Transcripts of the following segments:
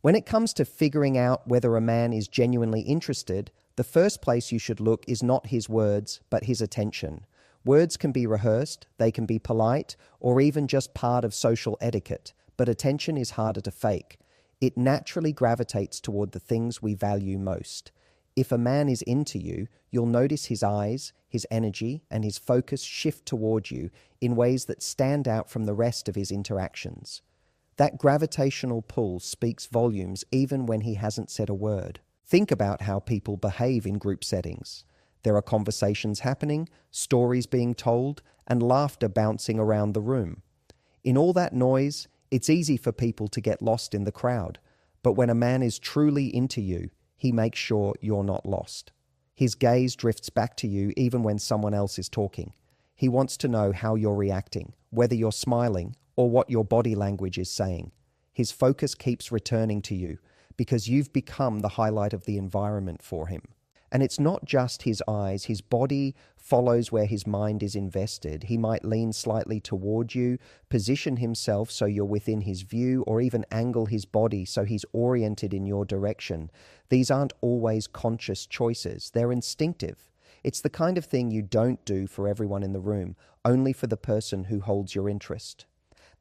When it comes to figuring out whether a man is genuinely interested, the first place you should look is not his words, but his attention. Words can be rehearsed, they can be polite, or even just part of social etiquette, but attention is harder to fake. It naturally gravitates toward the things we value most. If a man is into you, you'll notice his eyes, his energy, and his focus shift toward you in ways that stand out from the rest of his interactions. That gravitational pull speaks volumes even when he hasn't said a word. Think about how people behave in group settings. There are conversations happening, stories being told, and laughter bouncing around the room. In all that noise, it's easy for people to get lost in the crowd. But when a man is truly into you, he makes sure you're not lost. His gaze drifts back to you even when someone else is talking. He wants to know how you're reacting, whether you're smiling, or what your body language is saying. His focus keeps returning to you because you've become the highlight of the environment for him. And it's not just his eyes. His body follows where his mind is invested. He might lean slightly toward you, position himself so you're within his view, or even angle his body so he's oriented in your direction. These aren't always conscious choices. They're instinctive. It's the kind of thing you don't do for everyone in the room, only for the person who holds your interest.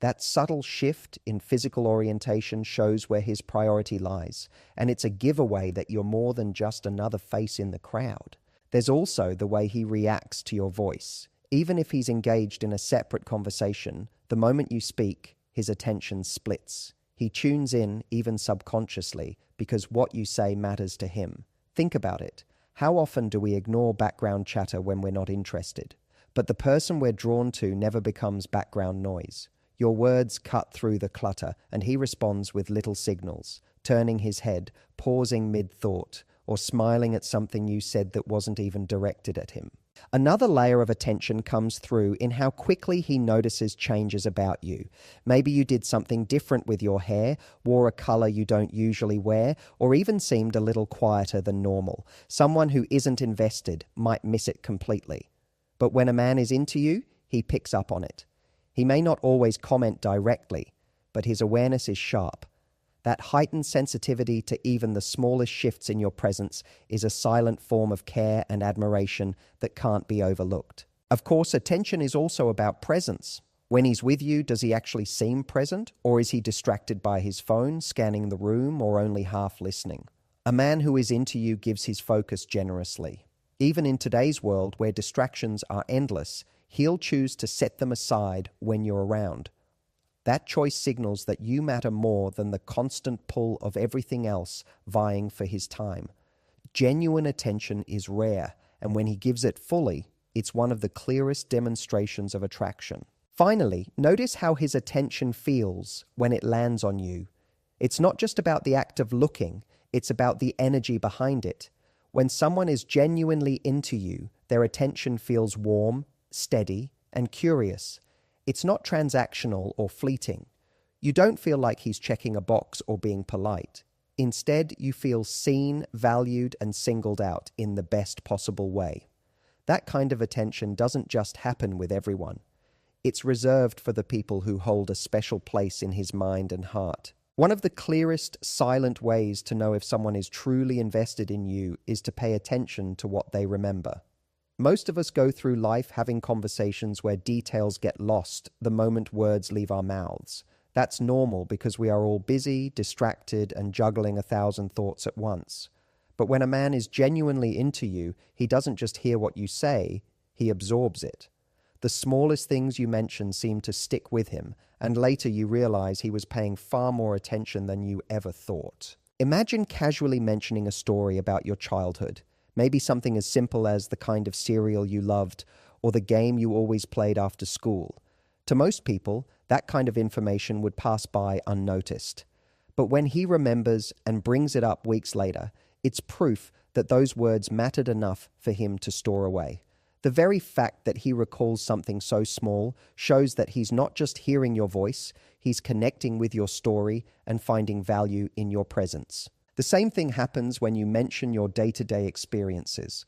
That subtle shift in physical orientation shows where his priority lies, and it's a giveaway that you're more than just another face in the crowd. There's also the way he reacts to your voice. Even if he's engaged in a separate conversation, the moment you speak, his attention splits. He tunes in, even subconsciously, because what you say matters to him. Think about it. How often do we ignore background chatter when we're not interested? But the person we're drawn to never becomes background noise. Your words cut through the clutter, and he responds with little signals, turning his head, pausing mid-thought, or smiling at something you said that wasn't even directed at him. Another layer of attention comes through in how quickly he notices changes about you. Maybe you did something different with your hair, wore a color you don't usually wear, or even seemed a little quieter than normal. Someone who isn't invested might miss it completely. But when a man is into you, he picks up on it. He may not always comment directly, but his awareness is sharp. That heightened sensitivity to even the smallest shifts in your presence is a silent form of care and admiration that can't be overlooked. Of course, attention is also about presence. When he's with you, does he actually seem present, or is he distracted by his phone, scanning the room, or only half listening? A man who is into you gives his focus generously. Even in today's world, where distractions are endless, he'll choose to set them aside when you're around. That choice signals that you matter more than the constant pull of everything else vying for his time. Genuine attention is rare, and when he gives it fully, it's one of the clearest demonstrations of attraction. Finally, notice how his attention feels when it lands on you. It's not just about the act of looking, it's about the energy behind it. When someone is genuinely into you, their attention feels warm, steady, and curious. It's not transactional or fleeting. You don't feel like he's checking a box or being polite. Instead, you feel seen, valued, and singled out in the best possible way. That kind of attention doesn't just happen with everyone. It's reserved for the people who hold a special place in his mind and heart. One of the clearest, silent ways to know if someone is truly invested in you is to pay attention to what they remember. Most of us go through life having conversations where details get lost the moment words leave our mouths. That's normal because we are all busy, distracted, and juggling 1,000 thoughts at once. But when a man is genuinely into you, he doesn't just hear what you say, he absorbs it. The smallest things you mention seem to stick with him, and later you realize he was paying far more attention than you ever thought. Imagine casually mentioning a story about your childhood. Maybe something as simple as the kind of cereal you loved or the game you always played after school. To most people, that kind of information would pass by unnoticed. But when he remembers and brings it up weeks later, it's proof that those words mattered enough for him to store away. The very fact that he recalls something so small shows that he's not just hearing your voice, he's connecting with your story and finding value in your presence. The same thing happens when you mention your day-to-day experiences.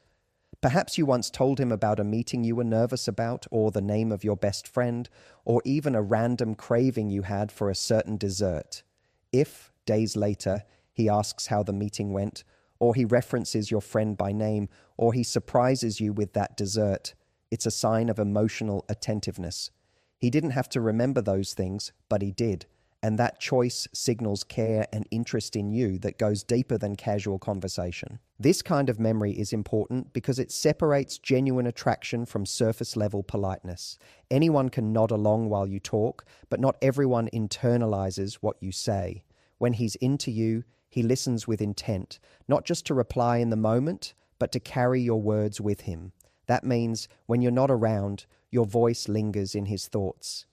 Perhaps you once told him about a meeting you were nervous about, or the name of your best friend, or even a random craving you had for a certain dessert. If, Days later, he asks how the meeting went, or he references your friend by name, or he surprises you with that dessert. It's a sign of emotional attentiveness. He didn't have to remember those things, but he did. And that choice signals care and interest in you that goes deeper than casual conversation. This kind of memory is important because it separates genuine attraction from surface-level politeness. Anyone can nod along while you talk, but not everyone internalizes what you say. When he's into you, he listens with intent, not just to reply in the moment, but to carry your words with him. That means when you're not around, your voice lingers in his thoughts.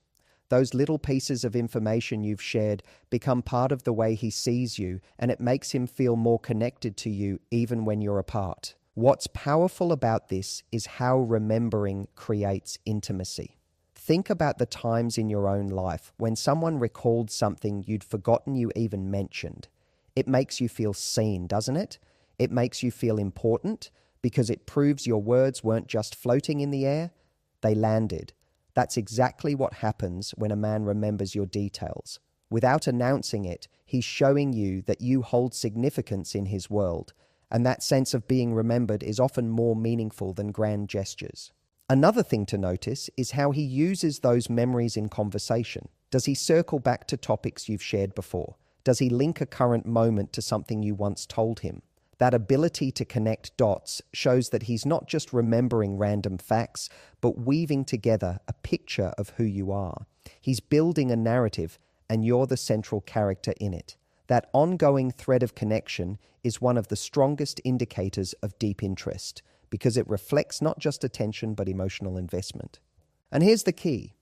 Those little pieces of information you've shared become part of the way he sees you, and it makes him feel more connected to you even when you're apart. What's powerful about this is how remembering creates intimacy. Think about the times in your own life when someone recalled something you'd forgotten you even mentioned. It makes you feel seen, doesn't it? It makes you feel important because it proves your words weren't just floating in the air, they landed. That's exactly what happens when a man remembers your details. Without announcing it, he's showing you that you hold significance in his world, and that sense of being remembered is often more meaningful than grand gestures. Another thing to notice is how he uses those memories in conversation. Does he circle back to topics you've shared before? Does he link a current moment to something you once told him? That ability to connect dots shows that he's not just remembering random facts, but weaving together a picture of who you are. He's building a narrative, and you're the central character in it. That ongoing thread of connection is one of the strongest indicators of deep interest, because it reflects not just attention, but emotional investment. And here's the key.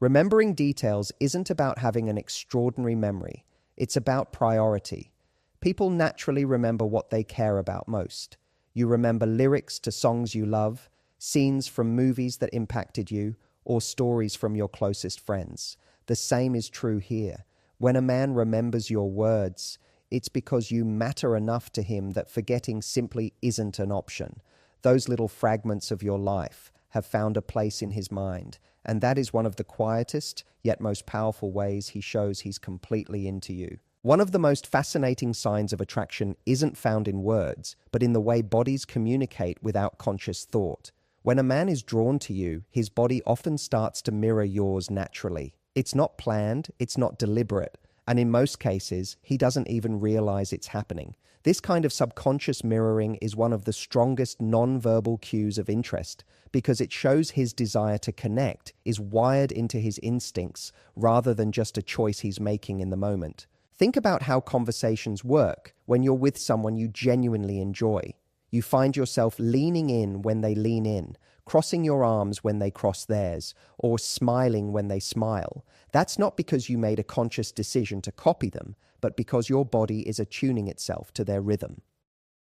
Remembering details isn't about having an extraordinary memory. It's about priority. People naturally remember what they care about most. You remember lyrics to songs you love, scenes from movies that impacted you, or stories from your closest friends. The same is true here. When a man remembers your words, it's because you matter enough to him that forgetting simply isn't an option. Those little fragments of your life have found a place in his mind, and that is one of the quietest yet most powerful ways he shows he's completely into you. One of the most fascinating signs of attraction isn't found in words, but in the way bodies communicate without conscious thought. When a man is drawn to you, his body often starts to mirror yours naturally. It's not planned, it's not deliberate, and in most cases, he doesn't even realize it's happening. This kind of subconscious mirroring is one of the strongest non-verbal cues of interest, because it shows his desire to connect is wired into his instincts rather than just a choice he's making in the moment. Think about how conversations work when you're with someone you genuinely enjoy. You find yourself leaning in when they lean in, crossing your arms when they cross theirs, or smiling when they smile. That's not because you made a conscious decision to copy them, but because your body is attuning itself to their rhythm.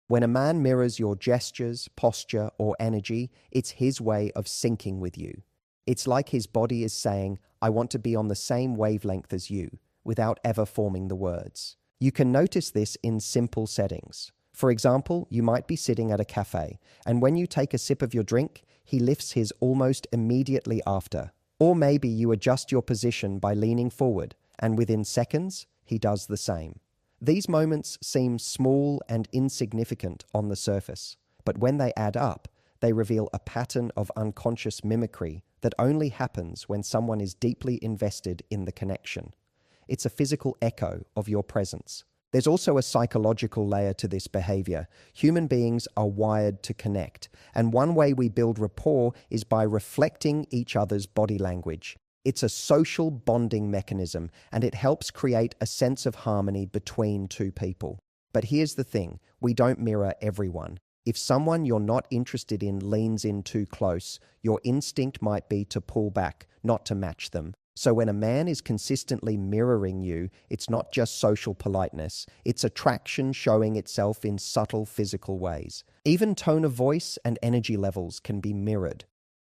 When a man mirrors your gestures, posture, or energy, it's his way of syncing with you. It's like his body is saying, "I want to be on the same wavelength as you," without ever forming the words. You can notice this in simple settings. For example, you might be sitting at a cafe, and when you take a sip of your drink, he lifts his almost immediately after. Or maybe you adjust your position by leaning forward, and within seconds, he does the same. These moments seem small and insignificant on the surface, but when they add up, they reveal a pattern of unconscious mimicry that only happens when someone is deeply invested in the connection. It's a physical echo of your presence. There's also a psychological layer to this behavior. Human beings are wired to connect, and one way we build rapport is by reflecting each other's body language. It's a social bonding mechanism, and it helps create a sense of harmony between two people. But here's the thing, we don't mirror everyone. If someone you're not interested in leans in too close, your instinct might be to pull back, not to match them. So when a man is consistently mirroring you, it's not just social politeness, it's attraction showing itself in subtle physical ways. Even tone of voice and energy levels can be mirrored.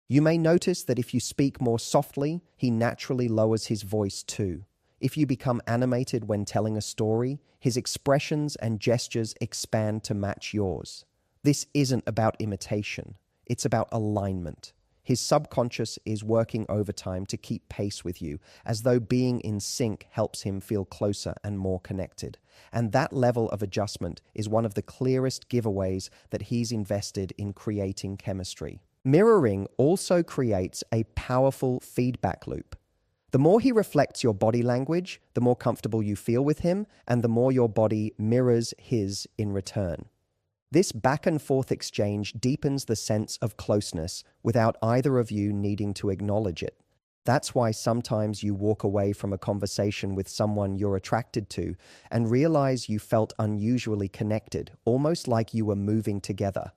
You may notice that if you speak more softly, he naturally lowers his voice too. If you become animated when telling a story, his expressions and gestures expand to match yours. This isn't about imitation, it's about alignment. His subconscious is working overtime to keep pace with you, as though being in sync helps him feel closer and more connected. And that level of adjustment is one of the clearest giveaways that he's invested in creating chemistry. Mirroring also creates a powerful feedback loop. The more he reflects your body language, the more comfortable you feel with him, and the more your body mirrors his in return. This back and forth exchange deepens the sense of closeness without either of you needing to acknowledge it. That's why sometimes you walk away from a conversation with someone you're attracted to and realize you felt unusually connected, almost like you were moving together.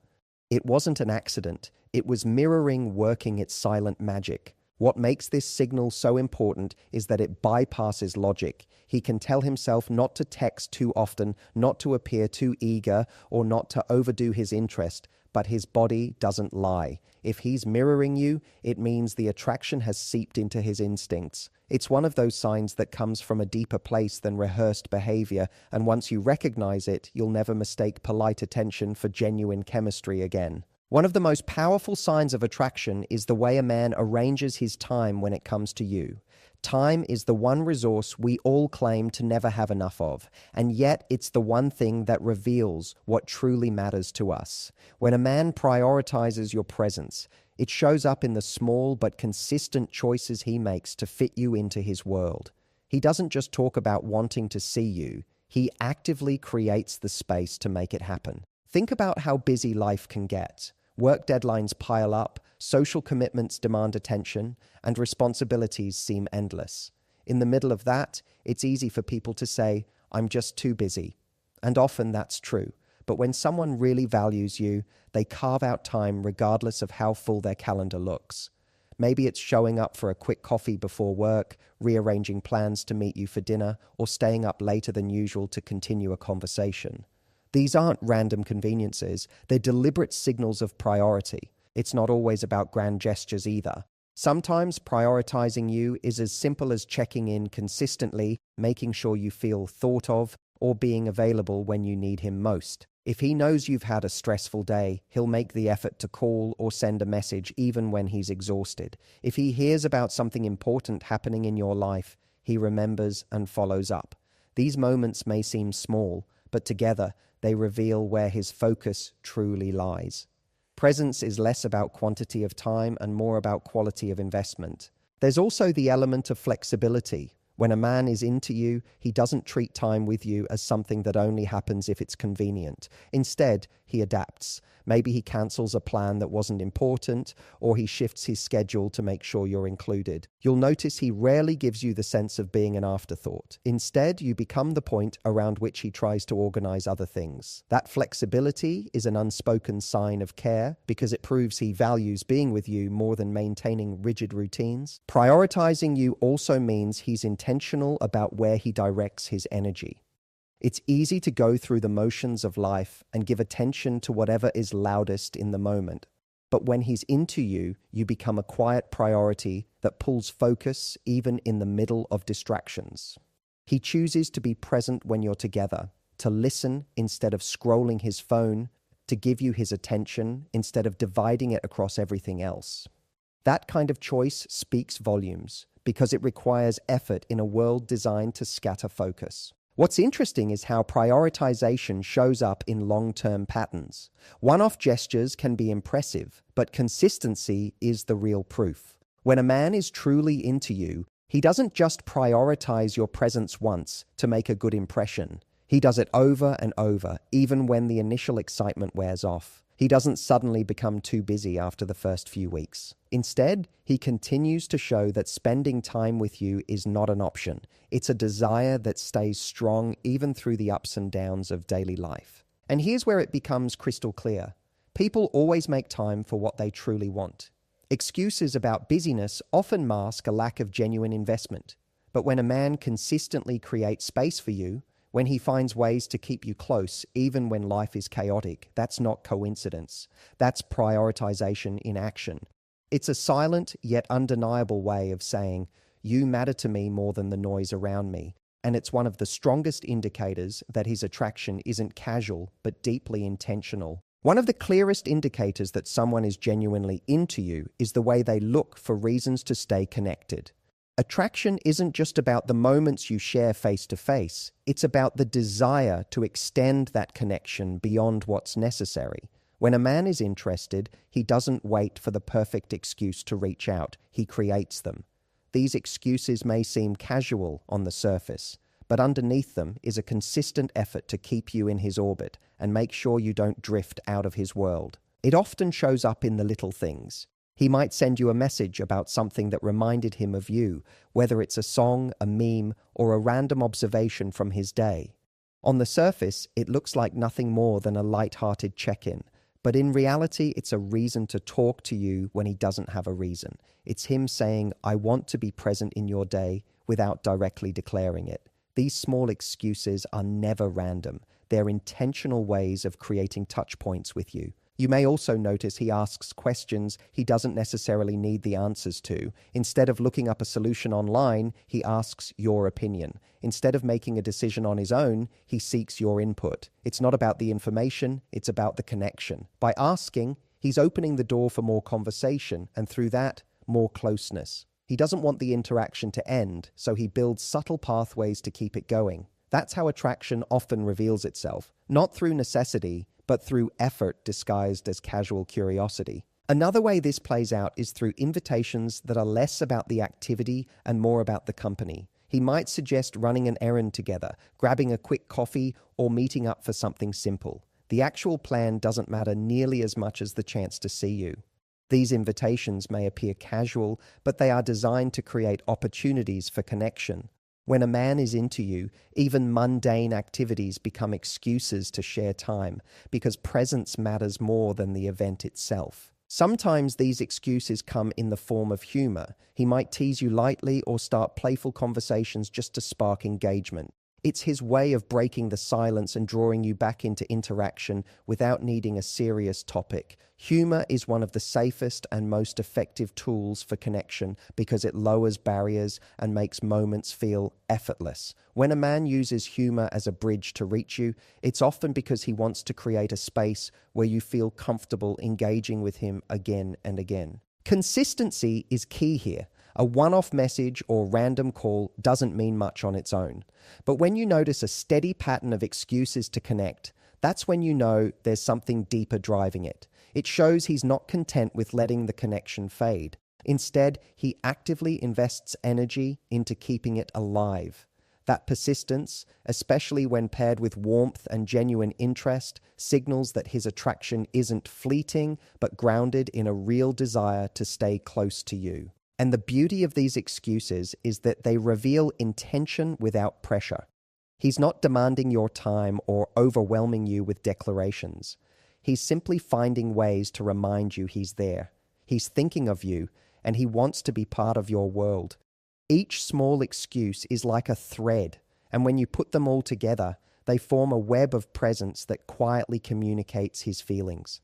It wasn't an accident. It was mirroring working its silent magic. What makes this signal so important is that it bypasses logic. He can tell himself not to text too often, not to appear too eager, or not to overdo his interest, but his body doesn't lie. If he's mirroring you, it means the attraction has seeped into his instincts. It's one of those signs that comes from a deeper place than rehearsed behavior, and once you recognize it, you'll never mistake polite attention for genuine chemistry again. One of the most powerful signs of attraction is the way a man arranges his time when it comes to you. Time is the one resource we all claim to never have enough of, and yet it's the one thing that reveals what truly matters to us. When a man prioritizes your presence, it shows up in the small but consistent choices he makes to fit you into his world. He doesn't just talk about wanting to see you, he actively creates the space to make it happen. Think about how busy life can get. Work deadlines pile up, social commitments demand attention, and responsibilities seem endless. In the middle of that, it's easy for people to say, "I'm just too busy." And often that's true. But when someone really values you, they carve out time regardless of how full their calendar looks. Maybe it's showing up for a quick coffee before work, rearranging plans to meet you for dinner, or staying up later than usual to continue a conversation. These aren't random conveniences, they're deliberate signals of priority. It's not always about grand gestures either. Sometimes prioritizing you is as simple as checking in consistently, making sure you feel thought of, or being available when you need him most. If he knows you've had a stressful day, he'll make the effort to call or send a message even when he's exhausted. If he hears about something important happening in your life, he remembers and follows up. These moments may seem small, but together, they reveal where his focus truly lies. Presence is less about quantity of time and more about quality of investment. There's also the element of flexibility. When a man is into you, he doesn't treat time with you as something that only happens if it's convenient. Instead, he adapts. Maybe he cancels a plan that wasn't important, or he shifts his schedule to make sure you're included. You'll notice he rarely gives you the sense of being an afterthought. Instead, you become the point around which he tries to organize other things. That flexibility is an unspoken sign of care because it proves he values being with you more than maintaining rigid routines. Prioritizing you also means he's intentional about where he directs his energy. It's easy to go through the motions of life and give attention to whatever is loudest in the moment. But when he's into you, you become a quiet priority that pulls focus even in the middle of distractions. He chooses to be present when you're together, to listen instead of scrolling his phone, to give you his attention instead of dividing it across everything else. That kind of choice speaks volumes because it requires effort in a world designed to scatter focus. What's interesting is how prioritization shows up in long-term patterns. One-off gestures can be impressive, but consistency is the real proof. When a man is truly into you, he doesn't just prioritize your presence once to make a good impression. He does it over and over, even when the initial excitement wears off. He doesn't suddenly become too busy after the first few weeks. Instead, he continues to show that spending time with you is not an option. It's a desire that stays strong even through the ups and downs of daily life. And here's where it becomes crystal clear. People always make time for what they truly want. Excuses about busyness often mask a lack of genuine investment. But when a man consistently creates space for you, when he finds ways to keep you close, even when life is chaotic, that's not coincidence. That's prioritization in action. It's a silent yet undeniable way of saying, "You matter to me more than the noise around me." And it's one of the strongest indicators that his attraction isn't casual, but deeply intentional. One of the clearest indicators that someone is genuinely into you is the way they look for reasons to stay connected. Attraction isn't just about the moments you share face to face, it's about the desire to extend that connection beyond what's necessary. When a man is interested, he doesn't wait for the perfect excuse to reach out, he creates them. These excuses may seem casual on the surface, but underneath them is a consistent effort to keep you in his orbit and make sure you don't drift out of his world. It often shows up in the little things. He might send you a message about something that reminded him of you, whether it's a song, a meme, or a random observation from his day. On the surface, it looks like nothing more than a light-hearted check-in, but in reality, it's a reason to talk to you when he doesn't have a reason. It's him saying, "I want to be present in your day," without directly declaring it. These small excuses are never random. They're intentional ways of creating touch points with you. You may also notice he asks questions he doesn't necessarily need the answers to. Instead of looking up a solution online, he asks your opinion. Instead of making a decision on his own, he seeks your input. It's not about the information, it's about the connection. By asking, he's opening the door for more conversation, and through that, more closeness. He doesn't want the interaction to end, so he builds subtle pathways to keep it going. That's how attraction often reveals itself, not through necessity, but through effort disguised as casual curiosity. Another way this plays out is through invitations that are less about the activity and more about the company. He might suggest running an errand together, grabbing a quick coffee, or meeting up for something simple. The actual plan doesn't matter nearly as much as the chance to see you. These invitations may appear casual, but they are designed to create opportunities for connection. When a man is into you, even mundane activities become excuses to share time, because presence matters more than the event itself. Sometimes these excuses come in the form of humor. He might tease you lightly or start playful conversations just to spark engagement. It's his way of breaking the silence and drawing you back into interaction without needing a serious topic. Humor is one of the safest and most effective tools for connection because it lowers barriers and makes moments feel effortless. When a man uses humor as a bridge to reach you, it's often because he wants to create a space where you feel comfortable engaging with him again and again. Consistency is key here. A one-off message or random call doesn't mean much on its own. But when you notice a steady pattern of excuses to connect, that's when you know there's something deeper driving it. It shows he's not content with letting the connection fade. Instead, he actively invests energy into keeping it alive. That persistence, especially when paired with warmth and genuine interest, signals that his attraction isn't fleeting, but grounded in a real desire to stay close to you. And the beauty of these excuses is that they reveal intention without pressure. He's not demanding your time or overwhelming you with declarations. He's simply finding ways to remind you he's there. He's thinking of you, and he wants to be part of your world. Each small excuse is like a thread, and when you put them all together, they form a web of presence that quietly communicates his feelings.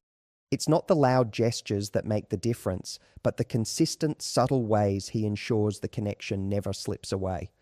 It's not the loud gestures that make the difference, but the consistent, subtle ways he ensures the connection never slips away.